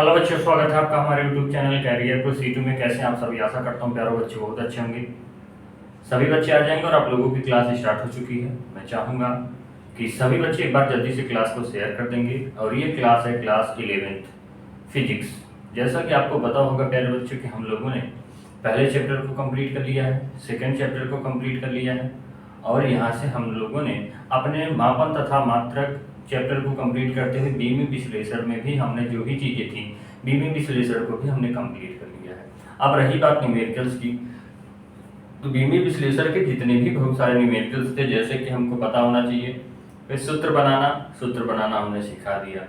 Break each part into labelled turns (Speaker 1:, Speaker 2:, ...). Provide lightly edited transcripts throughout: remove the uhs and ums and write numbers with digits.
Speaker 1: Hello बच्चों, स्वागत है आपका हमारे YouTube channel career pro C2 में। कैसे हैं आप सभी? आशा करता हूँ प्यारे बच्चे बहुत अच्छे होंगे। सभी बच्चे आ जाएंगे और आप लोगों की क्लास स्टार्ट हो चुकी है। मैं चाहूँगा कि सभी बच्चे एक बार जल्दी से क्लास को शेयर कर देंगे। और ये क्लास है क्लास 11th फिजिक्स। जैसा कि आपको पता होगा प्यारे बच्चों कि हम लोगों ने पहले चैप्टर को कंप्लीट कर लिया है, सेकेंड चैप्टर को कंप्लीट कर लिया है, और यहाँ से हम लोगों ने अपने मापन तथा मात्रक चैप्टर को कंप्लीट करते हुए बीमी विश्लेषण में भी हमने जो भी चीज़ें थी बीमी विश्लेषण को भी हमने कंप्लीट कर लिया है। अब रही बात न्यूमेरिकल्स की, तो बीमी विश्लेषण के जितने भी बहुत सारे न्यूमेरिकल्स थे, जैसे कि हमको पता होना चाहिए, फिर सूत्र बनाना हमने सिखा दिया,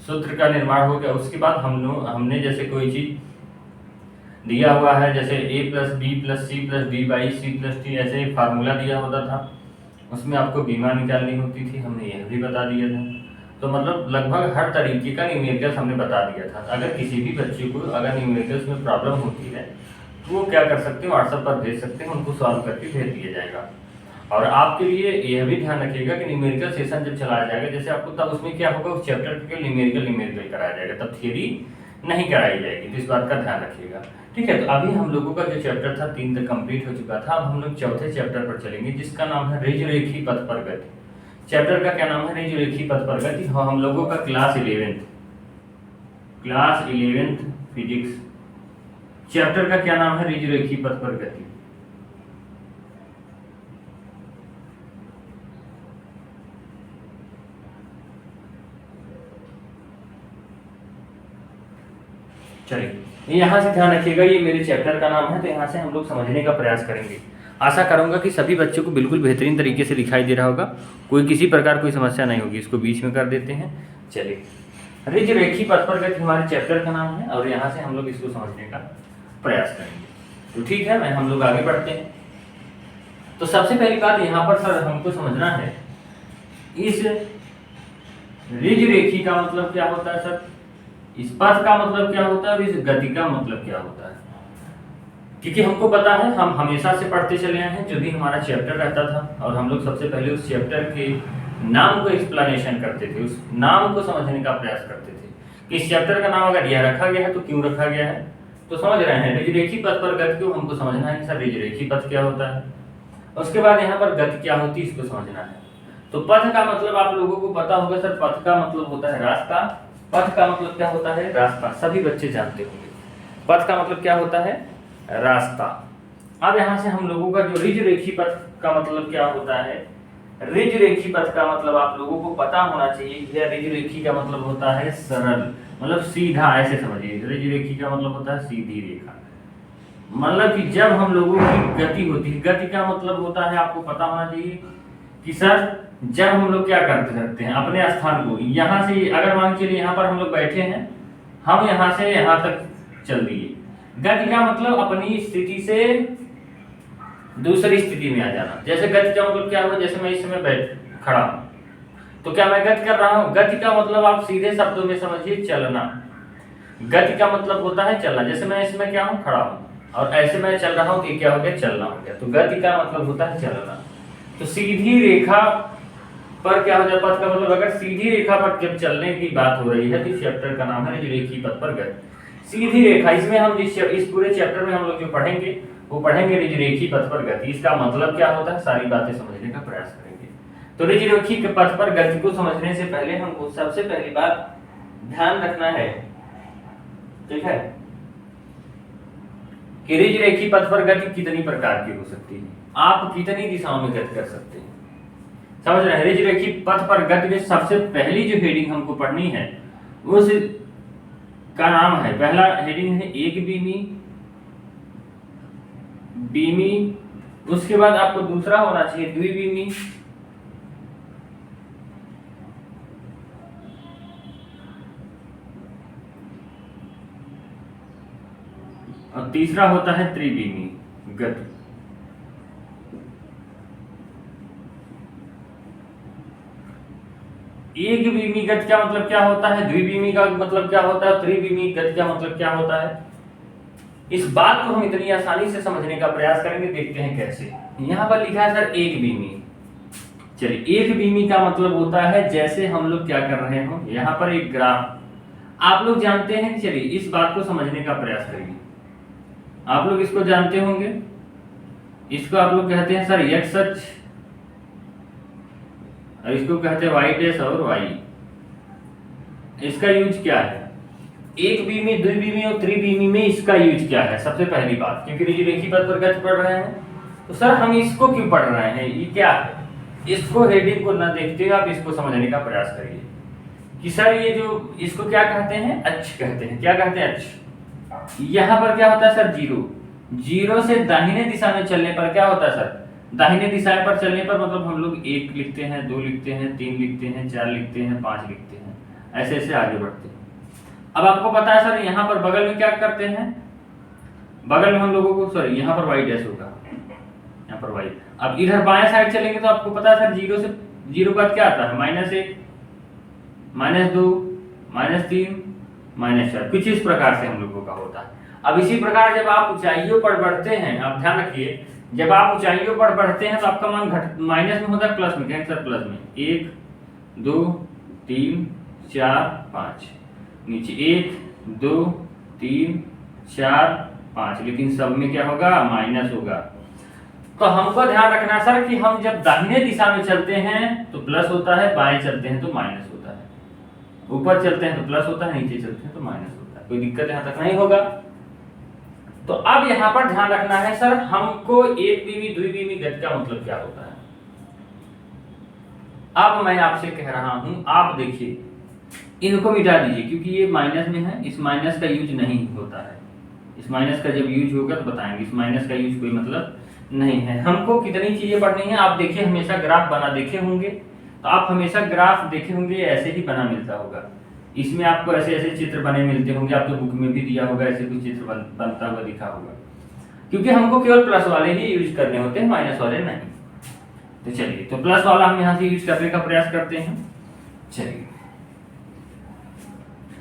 Speaker 1: सूत्र का निर्माण हो गया। उसके बाद हमने जैसे कोई चीज़ दिया हुआ है, जैसे a plus B plus C plus D by C plus T, ऐसे फार्मूला दिया होता था, उसमें आपको बीमा निकालनी होती थी, हमने यह भी बता दिया था। तो मतलब लगभग हर तरीके का न्यूमेरिकल्स हमने बता दिया था। अगर किसी भी बच्चे को अगर न्यूमेरिकल्स में प्रॉब्लम होती है तो वो क्या कर सकते हैं, व्हाट्सएप पर भेज सकते हैं, उनको सॉल्व करके भेज दिया जाएगा। और आपके लिए यह भी ध्यान रखिएगा कि न्यूमेरिकल सेशन जब चलाया जाएगा जैसे आपको, तब उसमें क्या होगा, उस चैप्टर के न्यूमेरिकल कराया जाएगा, तब थियरी नहीं कराई जाएगी। तो इस बात का ध्यान रखिएगा, ठीक है। तो अभी हम लोगों का जो चैप्टर था 3 तक कंप्लीट हो चुका था। अब हम लोग चौथे चैप्टर पर चलेंगे जिसका नाम है रेखी पथ पर गति। चैप्टर का क्या नाम है? रेखी पथ पर गति। हाँ, हम लोगों का क्लास 11th फिजिक्स चैप्टर का क्या नाम है? रेखी पथ पर गति। चलिए, यहाँ से ध्यान रखिएगा, ये मेरे चैप्टर का नाम है, तो यहाँ से हम लोग समझने का प्रयास करेंगे। आशा करूंगा कि सभी बच्चों को बिल्कुल बेहतरीन तरीके से दिखाई दे रहा होगा, कोई किसी प्रकार कोई समस्या नहीं होगी। इसको बीच में कर देते हैं। चलिए, रेखी पथ पर गति हमारे चैप्टर का नाम है और यहाँ से हम लोग इसको समझने का प्रयास करेंगे। तो ठीक है, हम लोग आगे बढ़ते हैं। तो सबसे पहली बात यहाँ पर सर हमको समझना है, इस रेखी का मतलब क्या होता है सर, इस पथ का मतलब क्या होता है और इस गति का मतलब क्या होता है। क्योंकि हमको पता है, हम हमेशा से पढ़ते चले आए हैं, जो भी हमारा चैप्टर रहता था और हम लोग सबसे पहले उस चैप्टर के नाम को एक्सप्लेनेशन करते थे, उस नाम को समझने का प्रयास करते थे कि इस चैप्टर का नाम अगर यह रखा गया है तो क्यों रखा गया है। तो समझ रहे हैं, रेखी पथ पर गति को हमको समझना है कि सर रेखी पथ क्या होता है, उसके बाद यहाँ पर गति क्या होती है इसको समझना है। तो पथ का मतलब आप लोगों को पता होगा सर, पथ का मतलब होता है रास्ता। पथ का मतलब क्या होता है? रास्ता। सभी बच्चे जानते होंगे पथ का मतलब क्या होता है, रास्ता। अब यहाँ से हम लोगों का जो रेखी पथ का मतलब क्या होता है, रेखी पथ का मतलब आप लोगों को पता होना चाहिए। यह रेखी का मतलब होता है सरल, मतलब सीधा, ऐसे समझिए। रेखी का मतलब होता है सीधी रेखा। मतलब कि जब हम लोगों की गति होती है, गति का मतलब होता है आपको पता होना चाहिए कि सर जब हम लोग क्या करते हैं, अपने स्थान को यहाँ से, अगर मान चलिए यहाँ पर हम लोग बैठे हैं, हम यहाँ से यहाँ तक चल दिए। गति का मतलब अपनी स्थिति से दूसरी स्थिति में आ जाना। जैसे गति का मतलब क्या हुआ, जैसे मैं इस समय बैठ खड़ा हूँ, तो क्या मैं गति कर रहा हूँ? गति का मतलब आप सीधे शब्दों में समझिए, चलना। गति का मतलब होता है चलना। जैसे मैं इसमें क्या हूँ, खड़ा हूँ, और ऐसे मैं चल रहा हूँ, ये क्या हो गया, चलना हो गया। तो गति का मतलब होता है चलना। तो सीधी रेखा पर क्या हो जाए, पथ का मतलब अगर सीधी रेखा पर जब चलने की बात हो रही है तो इस चैप्टर का नाम है रेखी पथ पर गति। सीधी रेखा, इसमें हम इस पूरे चैप्टर में हम लोग जो पढ़ेंगे वो पढ़ेंगे रेखी पथ पर गति। इसका मतलब क्या होता है, सारी बातें समझने का प्रयास करेंगे। तो रेखी पथ पर गति को समझने से पहले हमको सबसे पहली बात ध्यान रखना है, ठीक है, कि रेखी पथ पर गति कितनी प्रकार की हो सकती है, आप कितनी दिशाओं में गति कर सकते हैं। समझ रहे हैं, रेखी पथ पर गति में सबसे पहली जो हेडिंग हमको पढ़नी है उस का नाम है, पहला हेडिंग है एक बीमी, उसके बाद आपको दूसरा होना चाहिए द्विबीमी, और तीसरा होता है त्रिबीमी गति। एक बीमी गति का मतलब क्या होता है, द्विबीमी का मतलब क्या होता है, त्रिबीमी गति का मतलब क्या होता है। इस बात को हम इतनी आसानी से समझने का प्रयास करेंगे, देखते हैं कैसे। यहाँ पर लिखा है सर एक बीमी। चलिए, एक बीमी का मतलब होता है जैसे हम लोग क्या कर रहे हो, यहाँ पर एक ग्राफ आप लोग जानते हैं, चलिए इस बात को समझने का प्रयास करिए। आप लोग इसको जानते होंगे, इसको आप लोग कहते हैं सर एक्स अक्ष, और इसको कहते हैं वाई डैश और वाई। इसका यूज क्या है? एक बीमी, द्विबीमी और त्रिबीमी में इसका यूज क्या है? सबसे पहली बात, क्योंकि रेखी पथ पर गति पढ़ रहे हैं, तो सर हम इसको क्यों पढ़ रहे हैं, ये क्या है? इसको हेडिंग को ना देखते हुए आप इसको समझने का प्रयास करिए कि सर ये जो इसको क्या कहते हैं, अक्ष कहते हैं। क्या कहते हैं? अक्ष। यहाँ पर क्या होता है सर? जीरो। जीरो से दाहिने दिशा में चलने पर क्या होता है सर? दाहिने दिशा पर चलने पर मतलब हम लोग 1 लिखते हैं, 2 लिखते हैं, 3 लिखते हैं, 4 लिखते हैं, 5 लिखते हैं, ऐसे ऐसे आगे बढ़ते हैं। अब आपको पता है सर यहाँ पर बगल में क्या करते हैं? बगल में हम लोगों को सॉरी यहाँ पर वाई डैश होगा, यहाँ पर वाई। अब इधर बाएं साइड चलेंगे तो आपको पता है सर जीरो से, जीरो का क्या आता है? -1, -2, -3, -4, कुछ इस प्रकार से हम लोगों का होता है। अब इसी प्रकार जब आप ऊंचाइयों पर बढ़ते हैं, आप ध्यान रखिए, जब आप ऊंचाइयों पर बढ़ते हैं तो आपका मान घट माइनस में होता है प्लस में। कहेंगे सर प्लस में 1, 2, 3, 4, 5, नीचे 1, 2, 3, 4, 5, लेकिन सब में क्या होगा? माइनस होगा। तो हमको ध्यान रखना सर कि हम जब दाहिने दिशा में चलते हैं तो प्लस होता है, बाएं चलते हैं तो माइनस होता है, ऊपर चलते हैं तो प्लस होता है, नीचे चलते हैं तो माइनस होता है। कोई दिक्कत यहाँ तक नहीं होगा। तो अब यहाँ पर ध्यान रखना है सर, हमको एक बीमी द्विबीमी गति का मतलब क्या होता है। अब मैं आपसे कह रहा हूं, आप देखिए इनको मिटा दीजिए क्योंकि ये माइनस में है, इस माइनस का यूज नहीं होता है। इस माइनस का जब यूज होगा तो बताएंगे, इस माइनस का यूज कोई मतलब नहीं है। हमको कितनी चीजें पढ़नी है, आप देखिए हमेशा ग्राफ बना देखे होंगे, तो आप हमेशा ग्राफ देखे होंगे, ऐसे ही बना मिलता होगा। इसमें आपको ऐसे ऐसे चित्र बने मिलते होंगे, आपके बुक में भी दिया होगा, ऐसे कुछ चित्र बनता हुआ दिखा होगा, क्योंकि हमको केवल प्लस वाले ही यूज करने होते हैं, माइनस वाले नहीं। तो चलिए, तो प्लस वाला हम यहाँ से यूज करने का प्रयास करते हैं। चलिए,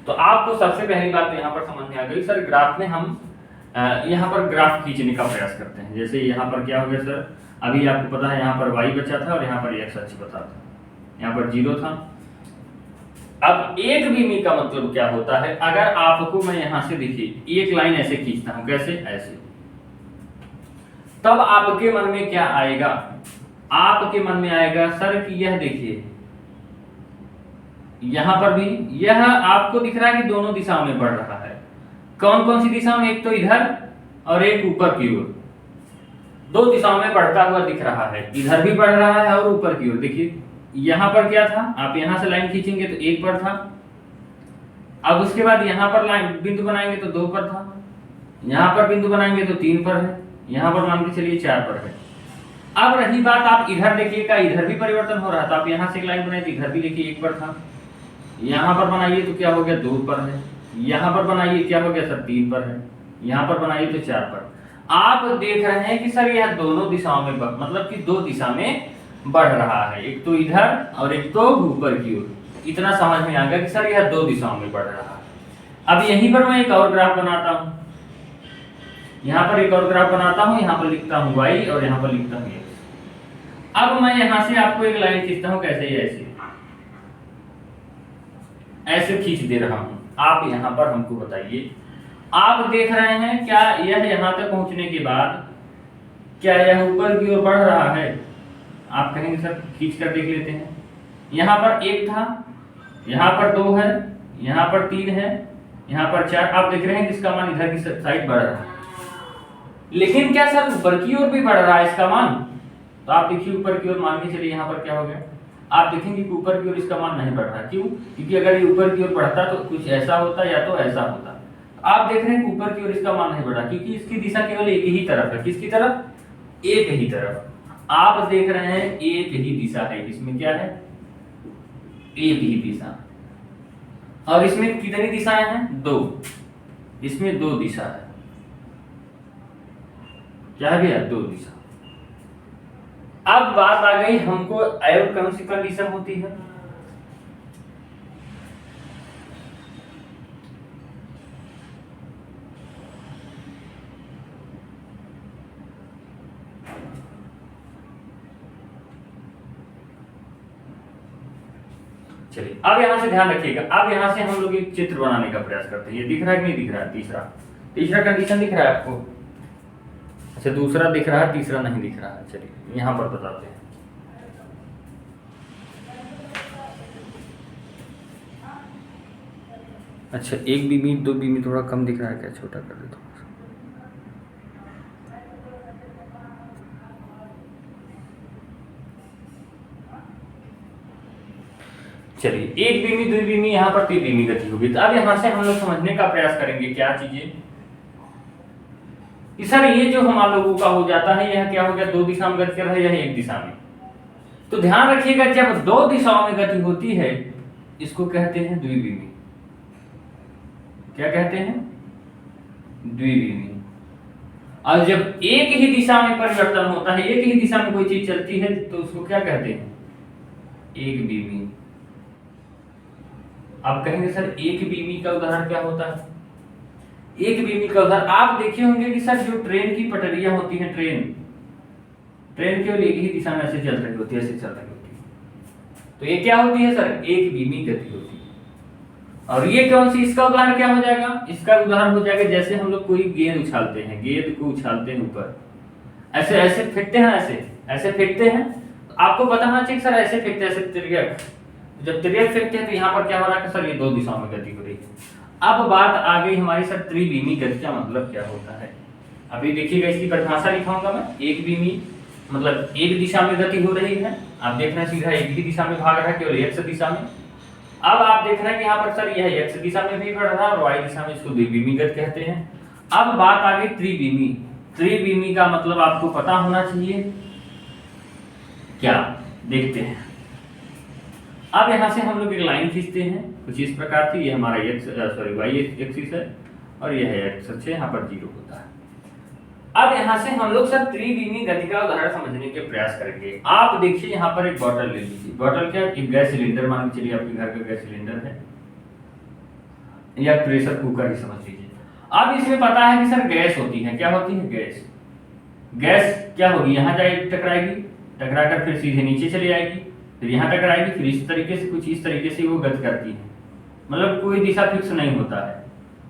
Speaker 1: तो आपको सबसे पहली बात तो यहाँ पर समझ में आ गई सर, ग्राफ में हम यहाँ पर ग्राफ खींचने का प्रयास करते हैं। जैसे यहाँ पर क्या हो गया सर, अभी आपको पता है यहाँ पर y बचा था और यहाँ पर x अक्ष बचा था, यहाँ पर 0 था। अब एक बीमी का मतलब क्या होता है, अगर आपको मैं यहाँ से देखिए एक लाइन ऐसे खींचता हूँ, कैसे? ऐसे, तब आपके मन में क्या आएगा? आपके मन में आएगा सर कि यह देखिए यहां पर भी यह आपको दिख रहा है कि दोनों दिशाओं में बढ़ रहा है। कौन कौन सी दिशा में? एक तो इधर और एक ऊपर की ओर, दो दिशाओं में बढ़ता हुआ दिख रहा है। इधर भी बढ़ रहा है और ऊपर की ओर। देखिए यहां पर क्या था, आप यहां से लाइन खींचेंगे तो 1 पर था, अब उसके बाद यहां पर लाइन बिंदु बनाएंगे तो 2 पर था, यहां पर बिंदु बनाएंगे तो 3 पर है, यहां पर मान के चलिए 4 पर है। अब रही बात, आप इधर देखिएगा, इधर भी परिवर्तन हो रहा था। आप यहां से एक लाइन बनाए तो इधर भी देखिए 1 पर था, यहाँ पर बनाइए तो क्या हो गया? 2 पर है, यहाँ पर बनाइए क्या हो गया सर? 3 पर है, यहाँ पर बनाइए तो 4 पर। आप देख रहे हैं कि सर यह दोनों दिशाओं में मतलब कि 2 दिशा में बढ़ रहा है, एक तो इधर और एक तो ऊपर की ओर। इतना समझ में आ गया कि सर यह 2 दिशाओं में बढ़ रहा है। अब यहीं पर मैं एक और ग्राफ बनाता हूं, यहाँ पर एक और ग्राफ बनाता हूं, यहाँ पर लिखता हूं y और यहाँ पर लिखता हूं x। अब मैं यहाँ से आपको एक लाइन खींचता हूं, कैसे? ऐसे ऐसे खींच दे रहा हूं। आप यहां पर हमको बताइए, आप देख रहे हैं क्या यह यहां तक पहुंचने के बाद क्या यह ऊपर की ओर बढ़ रहा है? आप कहेंगे सर खींच कर देख लेते हैं। यहां पर 1 था, यहां पर 2 है, यहां पर 3 है, यहां पर 4। आप देख रहे हैं कि इसका मान इधर की साइड बढ़ रहा है, लेकिन क्या सर ऊपर की ओर भी बढ़ रहा है इसका मान? तो आप देखिए ऊपर की ओर, मान के चलिए यहाँ पर क्या हो गया, आप देखेंगे कि ऊपर की ओर इसका मान नहीं बढ़ रहा। क्यों? क्योंकि अगर ये ऊपर की ओर बढ़ता तो कुछ ऐसा होता या तो ऐसा होता। आप देख रहे हैं कि ऊपर की ओर इसका मान नहीं बढ़ा क्योंकि इसकी दिशा केवल एक ही तरफ है। किसकी तरफ? एक ही तरफ। आप देख रहे हैं एक ही दिशा है, इसमें क्या है? एक ही दिशा। और इसमें कितनी दिशाएं हैं? 2। इसमें 2 दिशा है। क्या है भैया? 2 दिशा। अब बात आ गई हमको और कौन सी कंडीशन होती है? चलिए अब यहाँ से ध्यान रखिएगा, अब यहाँ से हम लोग एक चित्र बनाने का प्रयास करते हैं। ये दिख रहा है कि नहीं दिख रहा है? तीसरा कंडीशन दिख रहा है आपको? अच्छा, दूसरा दिख रहा है, तीसरा नहीं दिख रहा है। चलिए यहाँ पर बताते हैं। अच्छा, 1 बीमी 2 बीमी थोड़ा कम दिख रहा है क्या? छोटा कर दे थोड़ा सा। चलिए 1 बीमी 2 बीमी, यहाँ पर 3 बीमी गति होगी। तो अब यहाँ से हम लोग समझने का प्रयास करेंगे क्या चीजें कि सर ये जो हम लोगों का हो जाता है, यह क्या हो गया? 2 दिशा में गति कर रहा है, यह 1 दिशा में। तो ध्यान रखिएगा, जब 2 दिशाओं में गति होती है इसको कहते हैं द्विविमी। क्या कहते हैं? द्विविमी। और जब एक ही दिशा में परिवर्तन होता है, एक ही दिशा में कोई चीज चलती है, तो उसको क्या कहते हैं? एक बीमी। आप कहेंगे सर एक बीमी का उदाहरण क्या होता है? एक बीमी का उदाहरण आप देखे होंगे कि सर जो ट्रेन की पटरियां होती हैं, ट्रेन केवल एक ही दिशा में ऐसे चल रही होती है, ऐसे चल रही होती है। तो ये क्या होती है सर? एक बीमी गति होती है। और ये कौन सी, इसका उदाहरण क्या हो जाएगा? इसका उदाहरण हो जाएगा जैसे हम लोग कोई गेंद उछालते हैं, गेंद को उछालते हैं ऊपर, ऐसे ऐसे फेंकते हैं, ऐसे फेंकते हैं। तो आपको पता होना चाहिए सर ऐसे फेंकते हैं, ऐसे तिर्यक। जब तिर्यक फेंकते हैं तो यहाँ पर क्या हो रहा है सर? ये 2 दिशाओं में गति हो रही है। अब बात आ गई हमारी सर त्रिविमी गति का मतलब क्या होता है? अभी देखिएगा, इसकी परिभाषा लिखाऊंगा मैं। एक बीमी मतलब एक दिशा में गति हो रही है। आप देख रहे हैं सीधा एक ही दिशा में भाग रहा है, केवल एक्स दिशा में। अब आप देख रहे हैं कि यहाँ पर सर यह एक्स दिशा में भी बढ़ रहा है और वाई दिशा में, इसको द्विविमी गति कहते हैं। अब बात आ गई त्रिविमी। त्रिविमी का मतलब आपको पता होना चाहिए क्या? देखते हैं। अब यहाँ से हम लोग एक लाइन खींचते हैं कुछ इस प्रकार से। ये हमारा वाई एक्सिस है और यह है एक्स अक्ष, यहाँ पर 0 होता है। अब यहाँ से हम लोग सर त्रिविमी गति का उदाहरण समझने के प्रयास करेंगे। आप देखिए यहाँ पर एक बॉटल ले लीजिए। बॉटल क्या? एक गैस सिलेंडर मान के चलिए, आपके घर का गैस सिलेंडर है या प्रेशर कुकर ही समझ लीजिए। अब इसमें पता है कि सर गैस होती है। क्या होती है? गैस। गैस क्या होगी? यहाँ जाएगी, टकराएगी, टकरा कर फिर सीधे नीचे चली आएगी, फिर यहाँ टकराएगी, फिर इस तरीके से, कुछ इस तरीके से वो गति करती है। मतलब कोई दिशा फिक्स नहीं होता है,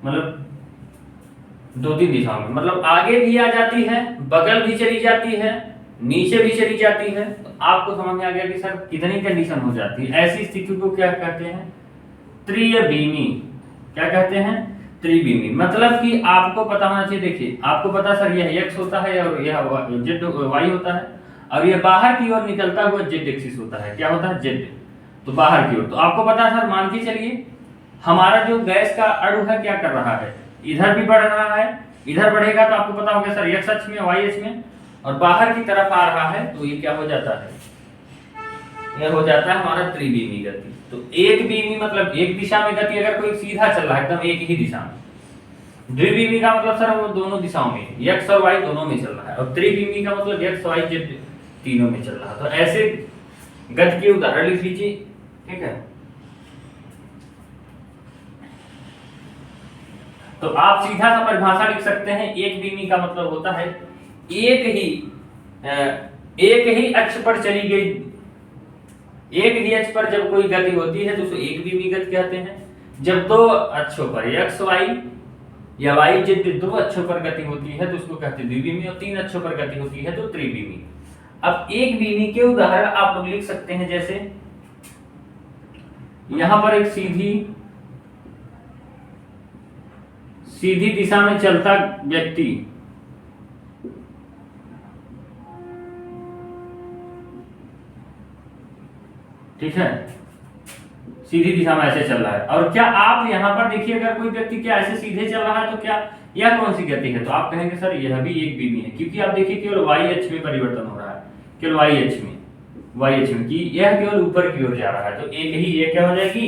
Speaker 1: मतलब 2-3 दिशाओं में, मतलब आगे भी आ जाती है, बगल भी चली जाती है, नीचे भी चली जाती है। तो आपको समझ में आ गया कि सर कितनी कंडीशन हो जाती है। ऐसी स्थिति को क्या कहते हैं? त्रिविमी। क्या कहते हैं? त्रिविमी। मतलब कि आपको पता होना चाहिए। देखिए आपको पता सर यह एक्स होता है और यह जेड वाई होता है, और ये बाहर की ओर निकलता हुआ जेड एक्सिस होता है। क्या होता है? जेड, तो बाहर की ओर। तो आपको पता है सर, मान के चलिए हमारा जो गैस का अणु है क्या कर रहा है? इधर भी बढ़ रहा है, इधर बढ़ेगा तो आपको पता होगा सर एक्स अक्ष में, वाई अक्ष में, और बाहर की तरफ आ रहा है, तो ये क्या हो जाता है? यह हो जाता है हमारा त्रिविमी गति। तो एक बीमी मतलब एक दिशा में गति, अगर कोई सीधा चल रहा है एकदम एक ही दिशा में। द्विविमी का मतलब सर वो दोनों दिशाओं में, एक्स और वाई दोनों में चल रहा है। और त्रिविमी का मतलब एक्स वाई जेड तीनों में चल रहा है। तो ऐसे गति के उदाहरण लिख लीजिए, ठीक है। तो आप सीधा सा परिभाषा लिख सकते हैं। एक बीमी का मतलब होता है एक ही अक्ष पर चली गई, एक ही अक्ष पर जब कोई गति होती है तो उसको एक बीमी गति कहते हैं। जब 2 अक्षों पर एक्स वाई या वाई जेड 2 अक्षों पर गति होती है तो उसको कहते हैं द्विविमी, और 3 अक्षों पर गति होती है तो त्रिविमी। अब एक बीमी के उदाहरण आप लोग लिख सकते हैं, जैसे यहां पर एक सीधी दिशा में चलता व्यक्ति, ठीक है, सीधी दिशा में ऐसे चल रहा है। और क्या आप यहां पर देखिए, अगर कोई व्यक्ति क्या ऐसे सीधे चल रहा है तो क्या यह कौन सी गति है? तो आप कहेंगे सर यह भी एक बीमी है, क्योंकि आप देखिए केवल वाई अक्ष में परिवर्तन हो रहा है, केवल वाई अक्ष में कि यह केवल ऊपर की ओर जा रहा है। तो एक ही ये क्या हो जाएगी?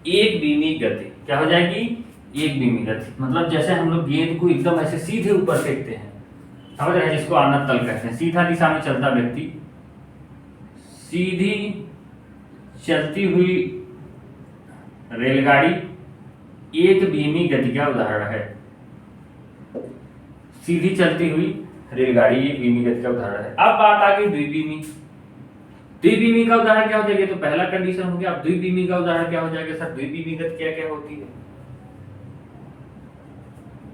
Speaker 1: एक बीमी गति। क्या हो जाएगी? एक बीमी गति। मतलब जैसे हम लोग गेंद को एकदम ऐसे सीधे ऊपर फेंकते हैं, समझ रहे हैं, जिसको आनत तल कहते हैं। सीधा दिशा में चलता व्यक्ति, सीधी चलती हुई रेलगाड़ी एक बीमी गति का उदाहरण है। सीधी चलती हुई रेलगाड़ी एक बीमी गति का उदाहरण है। अब बात आ गई द्विविमी। द्विविमी का उदाहरण क्या हो जाएगा? तो पहला कंडीशन हो गया। अब द्विविमी का उदाहरण क्या हो जाएगा सर? द्विविमी गति क्या क्या होती है?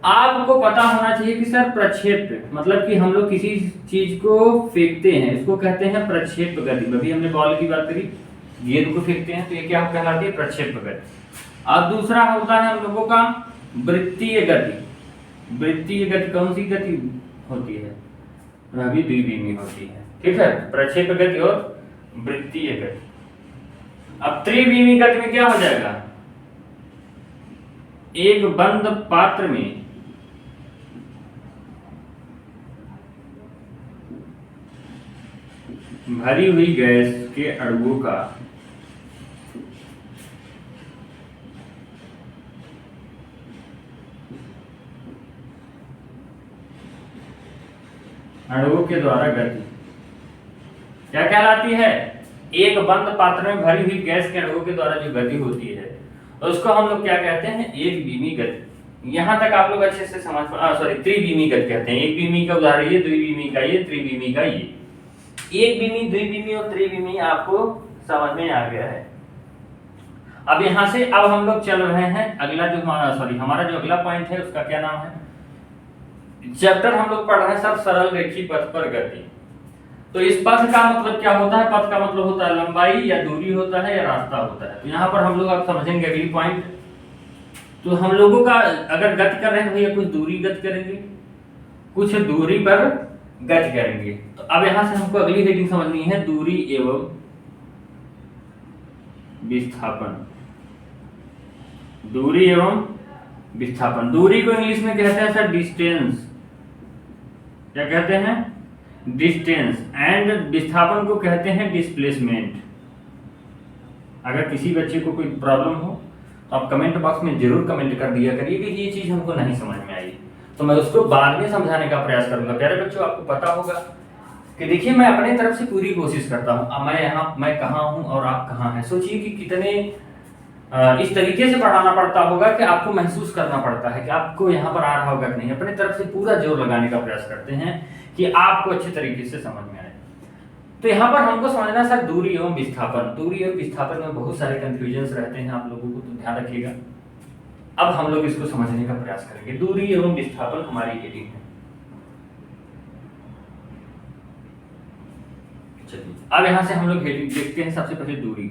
Speaker 1: आपको पता होना चाहिए कि सर प्रक्षेप मतलब कि हम लोग किसी चीज को फेंकते हैं, इसको कहते हैं प्रक्षेप गति। अभी हमने बॉल की बात करी, गेंद को फेंकते हैं तो ये क्या कहलाती है? प्रक्षेप गति। अब दूसरा होता है हम लोगों का वृत्तीय गति। वृत्तीय गति कौन सी गति होती है? वह भी द्विविमी होती है, ठीक है, प्रक्षेप गति और वृत्तीय गति। अब त्रिविमी गति में क्या हो जाएगा? एक बंद पात्र में भरी हुई गैस के अणुओं का अणुओं के द्वारा गति क्या कहलाती है? एक बंद पात्र में भरी हुई गैस के अणुओं के द्वारा जो गति होती है उसको हम लोग क्या कहते हैं? एक विमी गति। यहां तक आप लोग अच्छे से समझ सॉरी त्रिविमी गति कहते हैं। एक विमी का उदाहरण ये, द्विविमी का ये, त्रिविमी का ये। एक विमी, द्विविमी और त्रिविमी आपको समझ में आ गया है। अब यहां से अब हम लोग चल रहे हैं अगला जो हमारा जो अगला पॉइंट है उसका क्या नाम है? चैप्टर हम लोग पढ़ रहे हैं सर सरल रेखीय पथ पर गति। तो इस पथ का मतलब क्या होता है? पथ का मतलब होता है लंबाई या दूरी होता है या रास्ता होता है। तो यहाँ पर हम लोग आप समझेंगे अगली पॉइंट। तो हम लोगों का अगर गति कर रहे हैं भैया, कुछ दूरी गति करेंगे, कुछ दूरी पर गति करेंगे। तो अब यहां से हमको अगली हेडिंग समझनी है, दूरी एवं विस्थापन। दूरी एवं विस्थापन। दूरी को इंग्लिश में कहते हैं सर डिस्टेंस। क्या कहते हैं? डिस्टेंस। एंड विस्थापन को कहते हैं डिस्प्लेसमेंट। अगर किसी बच्चे को कोई प्रॉब्लम हो तो आप कमेंट बॉक्स में जरूर कमेंट कर दिया करिए कि ये चीज हमको नहीं समझ में आई, तो मैं उसको बाद में समझाने का प्रयास करूंगा। प्यारे बच्चों, आपको पता होगा कि देखिए मैं अपने तरफ से पूरी कोशिश करता हूँ। अब मैं कहाँ हूँ और आप कहाँ हैं। सोचिए कि कितने इस तरीके से पढ़ाना पड़ता होगा कि आपको महसूस करना पड़ता है कि आपको यहाँ पर आ रहा होगा कि नहीं। अपने तरफ से पूरा जोर लगाने का प्रयास करते हैं कि आपको अच्छे तरीके से समझ में आए। तो यहाँ पर हमको समझना सर दूरी एवं विस्थापन। दूरी एवं विस्थापन में बहुत सारे कंफ्यूजन रहते हैं आप लोगों को, तो ध्यान रखिएगा। अब हम लोग इसको समझने का प्रयास करेंगे। दूरी एवं विस्थापन हमारी हेडिंग है। चलिए अब यहां से हम लोग हेडिंग देखते हैं। सबसे पहले दूरी।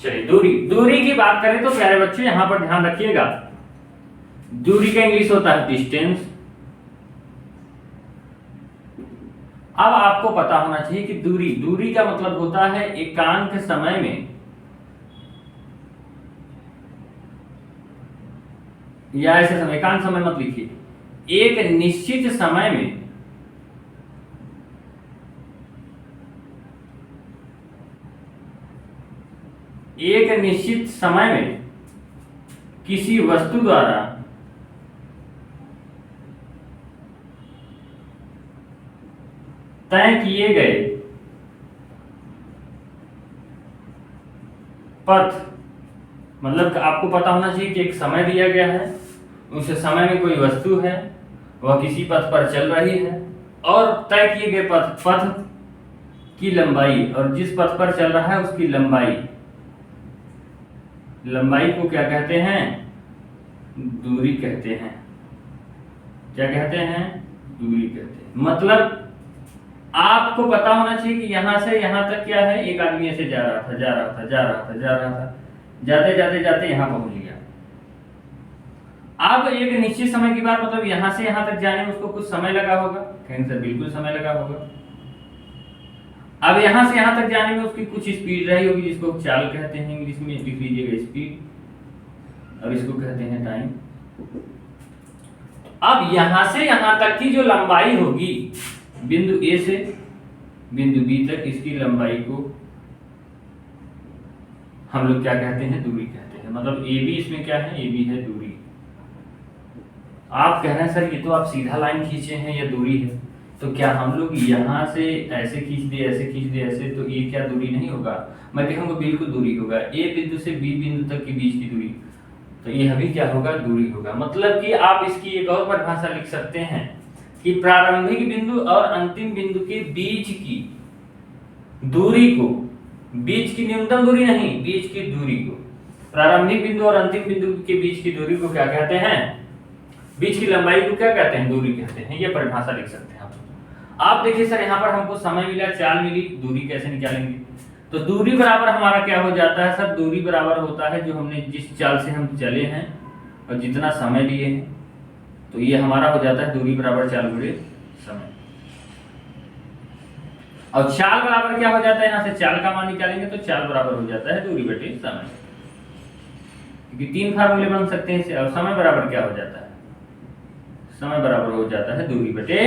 Speaker 1: चलिए दूरी की बात करें तो प्यारे बच्चों यहां पर ध्यान रखिएगा, दूरी का इंग्लिश होता है डिस्टेंस। अब आपको पता होना चाहिए कि दूरी का मतलब होता है एकांक समय में या ऐसे समय, एकांक समय मत लिखिए, एक निश्चित समय में किसी वस्तु द्वारा तय किए गए पथ, मतलब आपको पता होना चाहिए कि एक समय दिया गया है, उस समय में कोई वस्तु है, वह किसी पथ पर चल रही है और तय किए गए पथ की लंबाई, और जिस पथ पर चल रहा है उसकी लंबाई को क्या कहते हैं? दूरी कहते हैं। क्या कहते हैं? दूरी कहते हैं। मतलब आपको पता होना चाहिए कि यहां से यहां तक क्या है, एक आदमी ऐसे जा रहा था, जा रहा था, जा रहा था, जा रहा था, जाते जाते जाते यहां पहुंच गया। अब एक निश्चित समय के बाद मतलब यहां से यहां तक जाने में उसको कुछ समय लगा होगा, कहेंगे सर बिल्कुल समय लगा होगा। अब यहां से यहां तक जाने में उसकी कुछ स्पीड रही होगी, जिसको चाल कहते हैं, इंग्लिश में लिख लीजिएगा स्पीड, और इसको कहते हैं टाइम। अब यहां से यहां तक की जो लंबाई होगी बिंदु ए से बिंदु बी तक, इसकी लंबाई को हम लोग क्या कहते हैं, दूरी कहते हैं। मतलब ए बी इसमें क्या है, ए बी है दूरी। आप कह रहे हैं सर ये तो आप सीधा लाइन खींचे हैं, ये दूरी है, तो क्या हम लोग यहां से ऐसे खींच दे, ऐसे खींच दे ऐसे, तो ये क्या दूरी नहीं होगा? मैं कहूंगा बिल्कुल दूरी होगा। ए बिंदु से बी बिंदु तक के बीच की दूरी, तो ये अभी क्या होगा, दूरी होगा। मतलब कि आप इसकी एक और परिभाषा लिख सकते हैं कि प्रारंभिक बिंदु और अंतिम बिंदु के बीच की दूरी को, बीच की न्यूनतम दूरी नहीं, बीच की दूरी को, प्रारंभिक बिंदु और अंतिम बिंदु के बीच की दूरी को क्या कहते हैं, बीच की लंबाई को क्या कहते हैं, दूरी कहते हैं। ये परिभाषा लिख सकते हैं आप देखिए सर यहाँ पर हमको समय मिला, चाल मिली, दूरी कैसे निकालेंगे? तो दूरी बराबर हमारा क्या हो जाता है सर, दूरी बराबर होता है जो हमने जिस चाल से हम चले हैं और जितना समय लिए हैं, तो ये हमारा हो जाता है दूरी बराबर चाल गुणे समय। और चाल बराबर क्या हो जाता है, यहाँ से चाल का मान निकालेंगे तो चाल बराबर हो जाता है दूरी बटे समय, क्योंकि 3 फार्मूले बन सकते हैं इससे। और समय बराबर क्या हो जाता है, समय बराबर हो जाता है दूरी बटे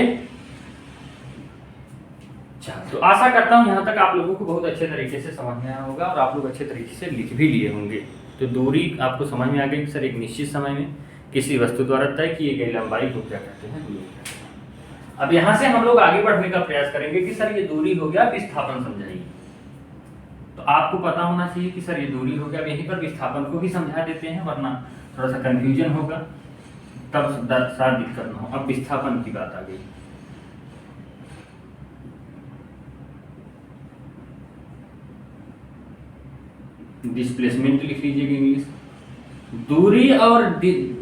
Speaker 1: चाल। तो आशा करता हूं यहां तक आप लोगों को बहुत अच्छे तरीके से समझ में आया होगा और आप लोग अच्छे तरीके से लिख भी लिए होंगे। तो दूरी आपको समझ में आ गई सर, एक निश्चित समय में किसी वस्तु द्वारा तय किए गए लंबाई को क्या कहते हैं, दूरी कहते हैं। अब यहां से हम लोग आगे बढ़ने का प्रयास करेंगे कि सर ये दूरी हो गया, विस्थापन समझाइए। तो आपको पता होना चाहिए कि सर ये दूरी हो गया, अब यहीं पर विस्थापन को भी समझा देते हैं, वरना थोड़ा सा कंफ्यूजन होगा, तब साथ दिक्कत ना हो। अब विस्थापन की बात आ गई। डिस्प्लेसमेंट लिख लीजिएगा इंग्लिश। दूरी और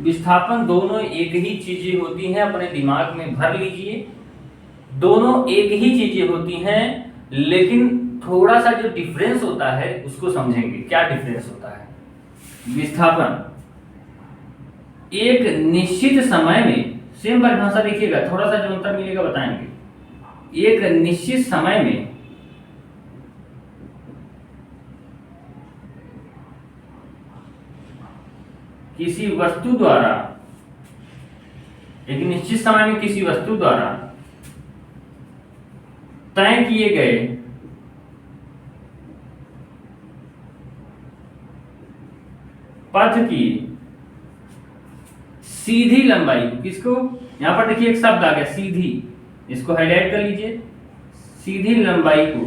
Speaker 1: विस्थापन दोनों एक ही चीजें होती हैं, अपने दिमाग में भर लीजिए। दोनों एक ही चीजें होती हैं, लेकिन थोड़ा सा जो डिफरेंस होता है उसको समझेंगे। क्या डिफरेंस होता है? विस्थापन एक निश्चित समय में, सेम परिभाषा देखिएगा, थोड़ा सा जो अंतर मिलेगा बताएंगे। एक निश्चित समय में किसी वस्तु द्वारा, एक निश्चित समय में किसी वस्तु द्वारा तय किए गए पथ की सीधी लंबाई, किसको, यहां पर देखिए एक शब्द आ गया सीधी, इसको हाईलाइट कर लीजिए। सीधी लंबाई को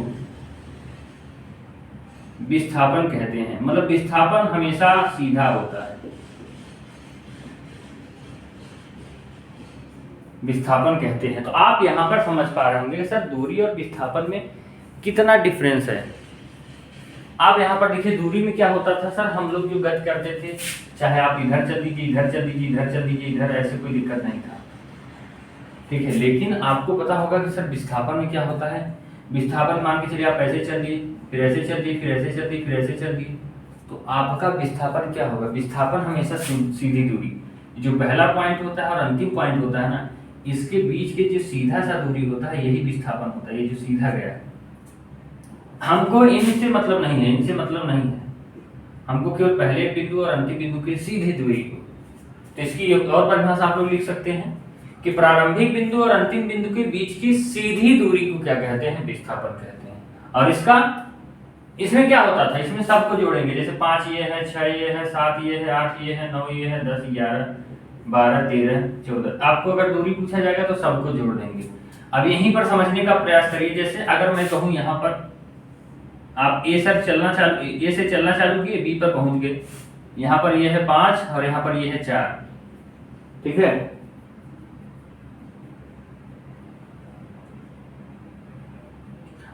Speaker 1: विस्थापन कहते हैं। मतलब विस्थापन हमेशा सीधा होता है, विस्थापन कहते हैं। तो आप यहां पर समझ पा रहे होंगे सर दूरी और विस्थापन में कितना डिफरेंस है। आप यहाँ पर देखिए दूरी में क्या होता था सर, हम लोग जो गति करते थे, चाहे आप इधर चल दीजिए, इधर चल दीजिए, इधर चल दीजिए, इधर, ऐसे कोई दिक्कत नहीं था, ठीक है। लेकिन आपको पता होगा कि सर विस्थापन में क्या होता है। विस्थापन मान के चलिए आप ऐसे चल दिए, फिर ऐसे चल दिए, फिर ऐसे चल दिए, फिर ऐसे चल दिए, तो आपका विस्थापन क्या होगा? विस्थापन हमेशा सीधी दूरी, जो पहला पॉइंट होता है और अंतिम पॉइंट होता है ना, इसके बीच के जो सीधा सा दूरी होता है यही विस्थापन होता है। ये जो सीधा गया है, हमको इनसे मतलब नहीं है, इनसे मतलब नहीं है, हमको केवल पहले बिंदु और अंतिम बिंदु की सीधी दूरी को। तो इसकी एक और परिभाषा आप लोग लिख सकते हैं कि प्रारंभिक बिंदु और अंतिम बिंदु के बीच की सीधी दूरी को क्या कहते हैं? विस्थापन कहते हैं। और इसका, इसमें क्या होता था, इसमें सबको जोड़ेंगे, जैसे 5 ये है, 6 ये है, 7 ये है, 8 ये है, 9 ये है, 10, 11, 12, 13, 14। आपको अगर दूरी पूछा जाएगा तो सबको जोड़ देंगे। अब यहीं पर समझने का प्रयास करिए। जैसे अगर मैं कहूं यहाँ पर आप ए से चलना चालू किए, बी पर पहुंच गए, यहाँ पर ये है 5 और यहाँ पर ये है 4, ठीक है।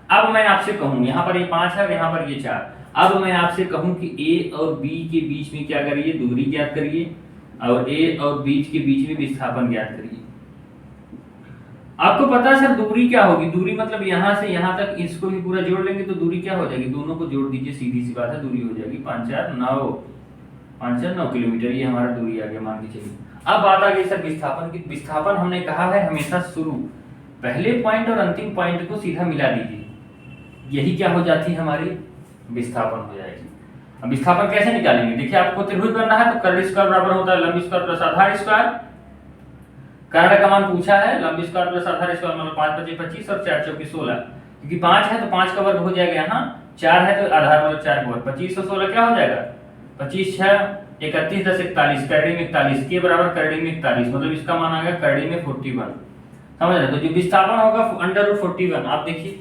Speaker 1: अब मैं आपसे कहूं यहाँ पर ये 5 है और यहाँ पर ये 4। अब मैं आपसे कहूं कि ए और बी के बीच में क्या करिए? दूरी ज्ञात करिए, और ए और बीच के बीच में विस्थापन ज्ञात करिए। आपको पता है सर दूरी क्या होगी, दूरी मतलब यहाँ से यहाँ तक इसको भी पूरा जोड़ लेंगे तो दूरी क्या हो जाएगी, दोनों को जोड़ दीजिए, सीधी सी बात है, दूरी हो जाएगी 5 4 9 किलोमीटर, ये हमारा दूरी आ गया, मान के चलिए। अब बात आ गई सर विस्थापन की। विस्थापन हमने कहा है हमेशा शुरू पहले पॉइंट और अंतिम पॉइंट को सीधा मिला दीजिए, यही क्या हो जाती है हमारी विस्थापन हो जाएगी। अब विस्थापन कैसे निकालेंगे, देखिए आपको त्रिभुज बनना है तो कर्ड स्क्वायर बराबर होता है लंब स्क्वायर प्लस आधार स्क्वायर। कर्ड का मान पूछा है, लंब स्क्वायर प्लस आधार स्क्वायर मतलब 5 × 5 = 25 और 4 × 4 = 16, क्योंकि 5 है तो 5 का वर्ग हो जाएगा, यहाँ 4 है तो आधार मतलब 4 का वर्ग, 25 और 16 क्या हो जाएगा, 25 6 31 10 41, करड़ी में 41 के बराबर करड़ी में 41, मतलब इसका मान आ गया करड़ी में 41, समझ रहे। तो जो विस्थापन होगा √41। आप देखिए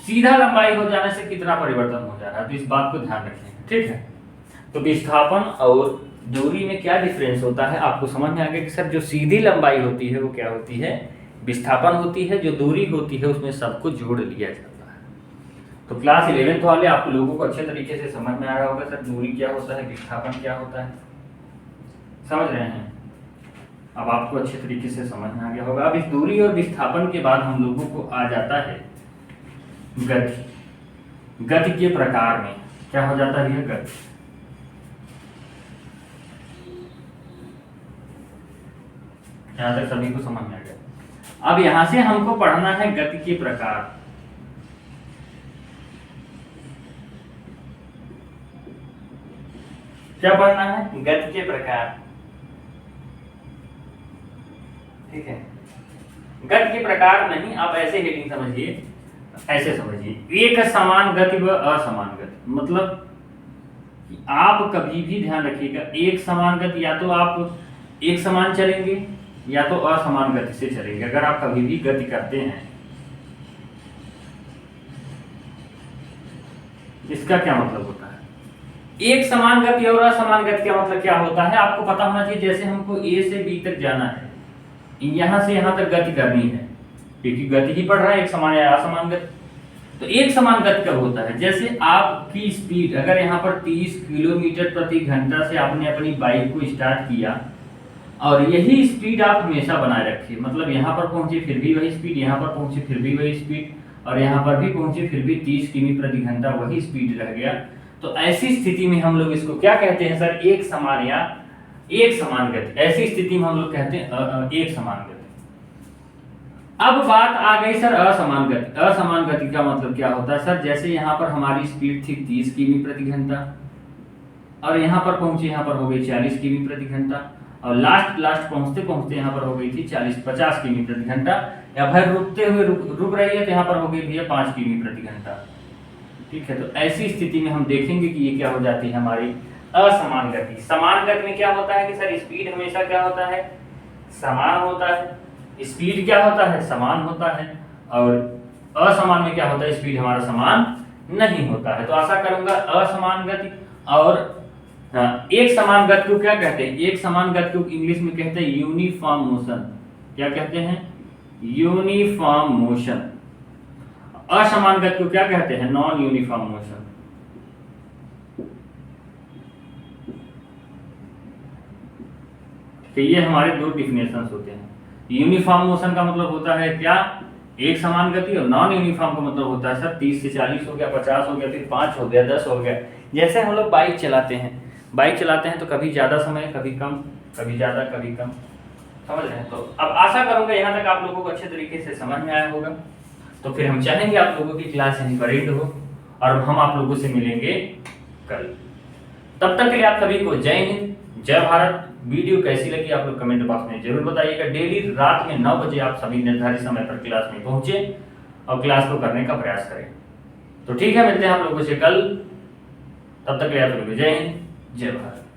Speaker 1: सीधा लंबाई हो जाने से कितना परिवर्तन हो जा रहा है, तो इस बात को ध्यान रखें, ठीक है। तो विस्थापन और दूरी में क्या डिफरेंस होता है आपको समझ में आ गया कि सर जो सीधी लंबाई होती है वो क्या होती है, विस्थापन होती है, जो दूरी होती है उसमें सबको जोड़ लिया जाता है। तो क्लास 11th वाले आप लोगों को अच्छे तरीके से समझ में आ रहा होगा सर दूरी क्या होता है, विस्थापन क्या होता है, समझ रहे हैं। अब आपको अच्छे तरीके से समझ में आ गया होगा। अब इस दूरी और विस्थापन के बाद हम लोगों को आ जाता है गति। गति के प्रकार में क्या हो जाता है, गति। यहां तक सभी को समझ में आ गया। अब यहां से हमको पढ़ना है गति के प्रकार। क्या पढ़ना है, गति के प्रकार, ठीक है। गति के प्रकार नहीं, आप ऐसे हेडिंग समझिए, ऐसे समझिए, एक समान गति व असमान गति, मतलब कि आप कभी भी ध्यान रखिएगा, एक समान गति या तो आप एक समान चलेंगे या तो असमान गति से चलेंगे। अगर आप कभी भी गति करते हैं, इसका क्या मतलब होता है, एक समान गति और असमान गति का मतलब क्या होता है आपको पता होना चाहिए। जैसे हमको ए से बी तक जाना है, यहां से यहां तक गति करनी है, क्योंकि गति ही पढ़ रहा है एक समान या असमान गति। तो एक समान गति कब होता है, जैसे आपकी स्पीड अगर यहाँ पर 30 किलोमीटर प्रति घंटा से आपने अपनी बाइक को स्टार्ट किया और यही स्पीड आप हमेशा बनाए रखिए, मतलब यहाँ पर पहुंचे फिर भी वही स्पीड, यहाँ पर पहुंचे फिर भी वही स्पीड और यहाँ पर भी पहुंचे फिर भी 30 किमी प्रति घंटा वही स्पीड रह गया। तो ऐसी स्थिति में हम लोग इसको क्या कहते हैं सर, एक समान या एक समान गति। ऐसी स्थिति में हम लोग कहते हैं एक समान गति। अब बात आ गई सर असमान गति। असमान गति का मतलब क्या होता है सर, जैसे यहाँ पर हमारी स्पीड थी 30 किमी प्रति घंटा और यहाँ पर पहुंचे, यहाँ पर हो गई 40 किमी प्रति घंटा और लास्ट पहुंचते पहुंचते यहाँ पर हो गई थी 40-50 किमी प्रति घंटा, या फिर रुकते हुए रुक रही है तो यहाँ पर हो गई भैया 5 किमी प्रति घंटा, ठीक है। तो ऐसी स्थिति में हम देखेंगे कि ये क्या हो जाती है हमारी असमान गति। समान गति में क्या होता है कि सर स्पीड हमेशा क्या होता है, समान होता है, स्पीड क्या होता है, समान होता है, और असमान में क्या होता है, स्पीड हमारा समान नहीं होता है। तो आशा करूंगा असमान गति और एक समान गति को क्या कहते हैं, एक समान गति को इंग्लिश में कहते हैं यूनिफॉर्म मोशन। क्या कहते हैं, यूनिफॉर्म मोशन। असमान गति को क्या कहते हैं, नॉन यूनिफॉर्म मोशन। तो ये हमारे दो डिफिनेशंस होते हैं। यूनिफॉर्म मोशन का मतलब होता है क्या, एक समान गति, और नॉन यूनिफॉर्म का मतलब होता है सर 30 से 40 हो गया, 50 हो गया, फिर 5 हो गया, 10 हो गया। जैसे हम लोग बाइक चलाते हैं तो कभी ज़्यादा समय, कभी कम, कभी ज़्यादा, कभी कम, समझ रहे हैं। तो अब आशा करूंगा यहाँ तक आप लोगों को अच्छे तरीके से समझ में आया होगा। तो फिर हम चाहेंगे आप लोगों की क्लास यहीं पर एंड हो और हम आप लोगों से मिलेंगे कल। तब तक के लिए आप सभी को जय हिंद, जय भारत। वीडियो कैसी लगी आप लोग कमेंट बॉक्स में जरूर बताइएगा। डेली रात में 9 बजे आप सभी निर्धारित समय पर क्लास में पहुंचे और क्लास को करने का प्रयास करें। तो ठीक है, मिलते हैं हम लोगों से कल। तब तक के लिए आप लोगों को जय हिंद, जय भारत।